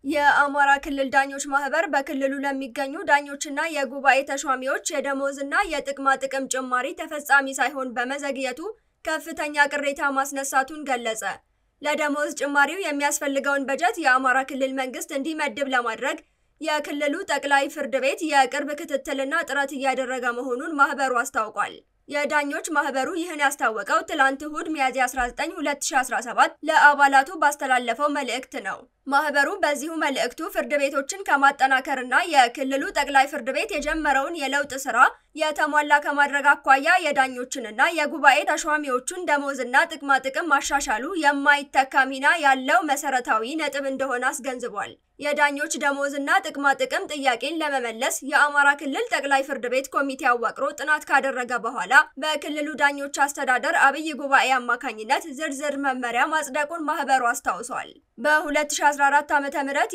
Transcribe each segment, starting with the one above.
የአማራ ክልል ዳኞች ማህበር በክልሉ ለሚገኙ ዳኞችና የጉባኤ ተሿሚዎች የደሞዝና የጥቅማ ጥቅም ጭማሪ ተፈጻሚ ሳይሆን በመዘግየቱ ከፍተኛ ቅሬታ ማስነሳቱን ገለጸ። ለደሞዝ ጭማሪው የሚያስፈልገውን በጀት የአማራ ክልል መንግስት እንዲመድብ ለማድረግ የክልሉ ጠቅላይ ፍርድ ቤት የቅርብ ክትትልና ጥረት እያደረገ መሆኑን ማህበሩ አስታውቋል። የዳኞች ማህበሩ ይህን ያስታወቀው ትላንት እሁድ ሚያዝያ 19 2017 ለአባላቱ ባስተላለፈው መልእክት ነው። ማህበሩ በዚሁ መልእክቱ ፍርድ ቤቶችን ከማጠናከርና የክልሉ ጠቅላይ ፍርድ ቤት የጀመረውን የለውጥ ስራ የተሟላ ከማድረግ አኳያ የዳኞችንና የጉባኤ ተሿሚዎቹን ደሞዝና ጥቅማ ጥቅም ማሻሻሉ የማይተካ ሚና ያለው መሰረታዊ ነጥብ እንደሆነ አስገንዝቧል። የዳኞች ደሞዝና ጥቅማ ጥቅም ጥያቄን ለመመለስ የአማራ ክልል ጠቅላይ ፍርድ ቤት ኮሚቴ አዋቅሮ ጥናት ካደረገ በኋላ በክልሉ ዳኞች አስተዳደር አብይ ጉባኤ አማካኝነት ዝርዝር መመሪያ ማጽደቁን ማህበሩ አስታውሷል። በ2014 ዓ.ም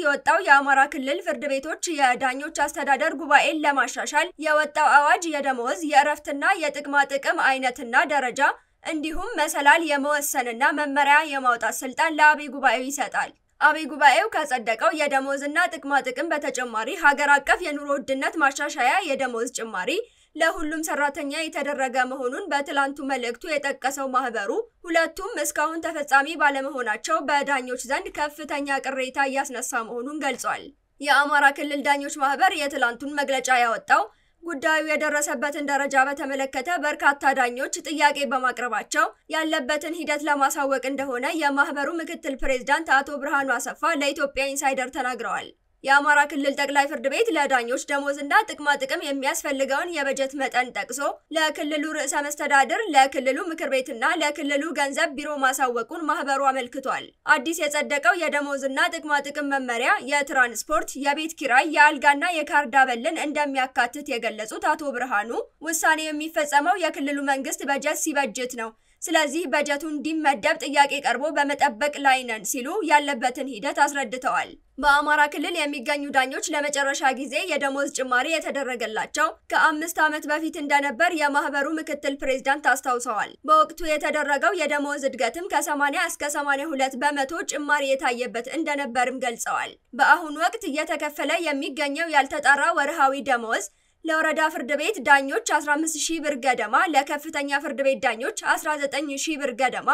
የወጣው የአማራ ክልል ፍርድ ቤቶች የዳኞች አስተዳደር ጉባኤን ለማሻሻል የወጣው አዋጅ የደሞዝ የእረፍትና የጥቅማ ጥቅም አይነትና ደረጃ እንዲሁም መሰላል የመወሰንና መመሪያ የማውጣት ስልጣን ለአብይ ጉባኤው ይሰጣል። አብይ ጉባኤው ካጸደቀው የደሞዝና ጥቅማ ጥቅም በተጨማሪ ሀገር አቀፍ የኑሮ ውድነት ማሻሻያ የደሞዝ ጭማሪ ለሁሉም ሰራተኛ የተደረገ መሆኑን በትላንቱ መልእክቱ የጠቀሰው ማህበሩ ሁለቱም እስካሁን ተፈጻሚ ባለመሆናቸው በዳኞች ዘንድ ከፍተኛ ቅሬታ እያስነሳ መሆኑን ገልጿል። የአማራ ክልል ዳኞች ማህበር የትላንቱን መግለጫ ያወጣው ጉዳዩ የደረሰበትን ደረጃ በተመለከተ በርካታ ዳኞች ጥያቄ በማቅረባቸው ያለበትን ሂደት ለማሳወቅ እንደሆነ የማህበሩ ምክትል ፕሬዝዳንት አቶ ብርሃኑ አሰፋ ለኢትዮጵያ ኢንሳይደር ተናግረዋል። የአማራ ክልል ጠቅላይ ፍርድ ቤት ለዳኞች ደሞዝና ጥቅማ ጥቅም የሚያስፈልገውን የበጀት መጠን ጠቅሶ ለክልሉ ርዕሰ መስተዳድር፣ ለክልሉ ምክር ቤትና ለክልሉ ገንዘብ ቢሮ ማሳወቁን ማህበሩ አመልክቷል። አዲስ የጸደቀው የደሞዝና ጥቅማ ጥቅም መመሪያ የትራንስፖርት፣ የቤት ኪራይ፣ የአልጋና የካርድ አበልን እንደሚያካትት የገለጹት አቶ ብርሃኑ ውሳኔ የሚፈጸመው የክልሉ መንግስት በጀት ሲበጅት ነው። ስለዚህ በጀቱ እንዲመደብ ጥያቄ ቀርቦ በመጠበቅ ላይ ነን ሲሉ ያለበትን ሂደት አስረድተዋል። በአማራ ክልል የሚገኙ ዳኞች ለመጨረሻ ጊዜ የደሞዝ ጭማሪ የተደረገላቸው ከ5 ዓመት በፊት እንደነበር የማህበሩ ምክትል ፕሬዝዳንት አስታውሰዋል። በወቅቱ የተደረገው የደሞዝ እድገትም ከ80 እስከ 82 በመቶ ጭማሪ የታየበት እንደነበርም ገልጸዋል። በአሁኑ ወቅት እየተከፈለ የሚገኘው ያልተጣራ ወርሃዊ ደሞዝ ለወረዳ ፍርድ ቤት ዳኞች 15000 ብር ገደማ፣ ለከፍተኛ ፍርድ ቤት ዳኞች 19000 ብር ገደማ፣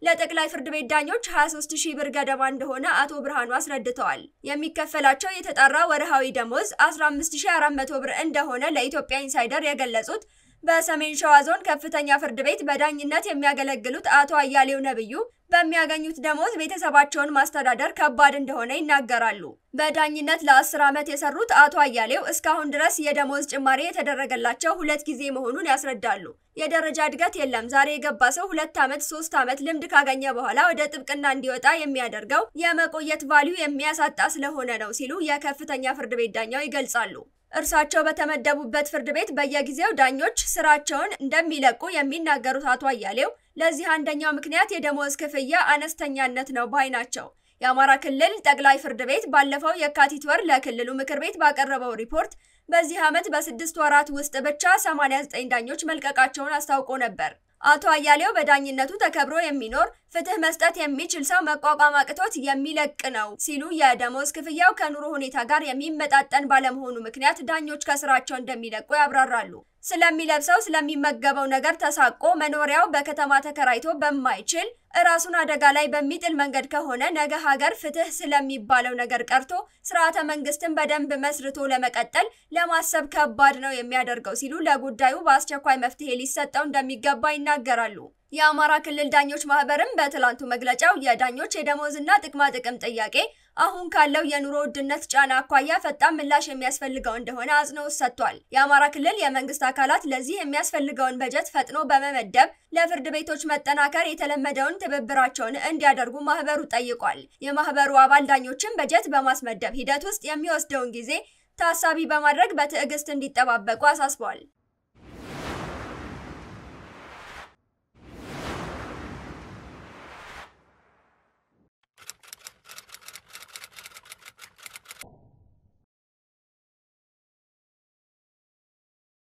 ለጠቅላይ ፍርድ ቤት ዳኞች 23000 ብር ገደማ እንደሆነ አቶ ብርሃኑ አስረድተዋል። የሚከፈላቸው የተጣራ ወርሃዊ ደሞዝ 15400 ብር እንደሆነ ለኢትዮጵያ ኢንሳይደር የገለጹት በሰሜን ሸዋ ዞን ከፍተኛ ፍርድ ቤት በዳኝነት የሚያገለግሉት አቶ አያሌው ነብዩ በሚያገኙት ደሞዝ ቤተሰባቸውን ማስተዳደር ከባድ እንደሆነ ይናገራሉ። በዳኝነት ለ10 ዓመት የሰሩት አቶ አያሌው እስካሁን ድረስ የደሞዝ ጭማሪ የተደረገላቸው 2 ጊዜ መሆኑን ያስረዳሉ። የደረጃ እድገት የለም። ዛሬ የገባ ሰው 2 ዓመት 3 ዓመት ልምድ ካገኘ በኋላ ወደ ጥብቅና እንዲወጣ የሚያደርገው የመቆየት ቫልዩ የሚያሳጣ ስለሆነ ነው ሲሉ የከፍተኛ ፍርድ ቤት ዳኛው ይገልጻሉ። እርሳቸው በተመደቡበት ፍርድ ቤት በየጊዜው ዳኞች ስራቸውን እንደሚለቁ የሚናገሩት አቶ አያሌው ለዚህ አንደኛው ምክንያት የደሞዝ ክፍያ አነስተኛነት ነው ባይ ናቸው። የአማራ ክልል ጠቅላይ ፍርድ ቤት ባለፈው የካቲት ወር ለክልሉ ምክር ቤት ባቀረበው ሪፖርት በዚህ ዓመት በ6 ወራት ውስጥ ብቻ 89 ዳኞች መልቀቃቸውን አስታውቆ ነበር። አቶ አያሌው በዳኝነቱ ተከብሮ የሚኖር ፍትህ መስጠት የሚችል ሰው መቋቋም አቅቶት የሚለቅ ነው ሲሉ የደሞዝ ክፍያው ከኑሮ ሁኔታ ጋር የሚመጣጠን ባለመሆኑ ምክንያት ዳኞች ከስራቸው እንደሚለቁ ያብራራሉ። ስለሚለብሰው ስለሚመገበው ነገር ተሳቆ መኖሪያው በከተማ ተከራይቶ በማይችል ራሱን አደጋ ላይ በሚጥል መንገድ ከሆነ ነገ ሀገር ፍትህ ስለሚባለው ነገር ቀርቶ ስርዓተ መንግስትን በደንብ መስርቶ ለመቀጠል ለማሰብ ከባድ ነው የሚያደርገው ሲሉ ለጉዳዩ በአስቸኳይ መፍትሄ ሊሰጠው እንደሚገባ ይናገራሉ። የአማራ ክልል ዳኞች ማህበርም በትላንቱ መግለጫው የዳኞች የደሞዝና ጥቅማ ጥቅም ጥያቄ አሁን ካለው የኑሮ ውድነት ጫና አኳያ ፈጣን ምላሽ የሚያስፈልገው እንደሆነ አጽንኦት ሰጥቷል። የአማራ ክልል የመንግስት አካላት ለዚህ የሚያስፈልገውን በጀት ፈጥኖ በመመደብ ለፍርድ ቤቶች መጠናከር የተለመደውን ትብብራቸውን እንዲያደርጉ ማህበሩ ጠይቋል። የማህበሩ አባል ዳኞችን በጀት በማስመደብ ሂደት ውስጥ የሚወስደውን ጊዜ ታሳቢ በማድረግ በትዕግስት እንዲጠባበቁ አሳስቧል።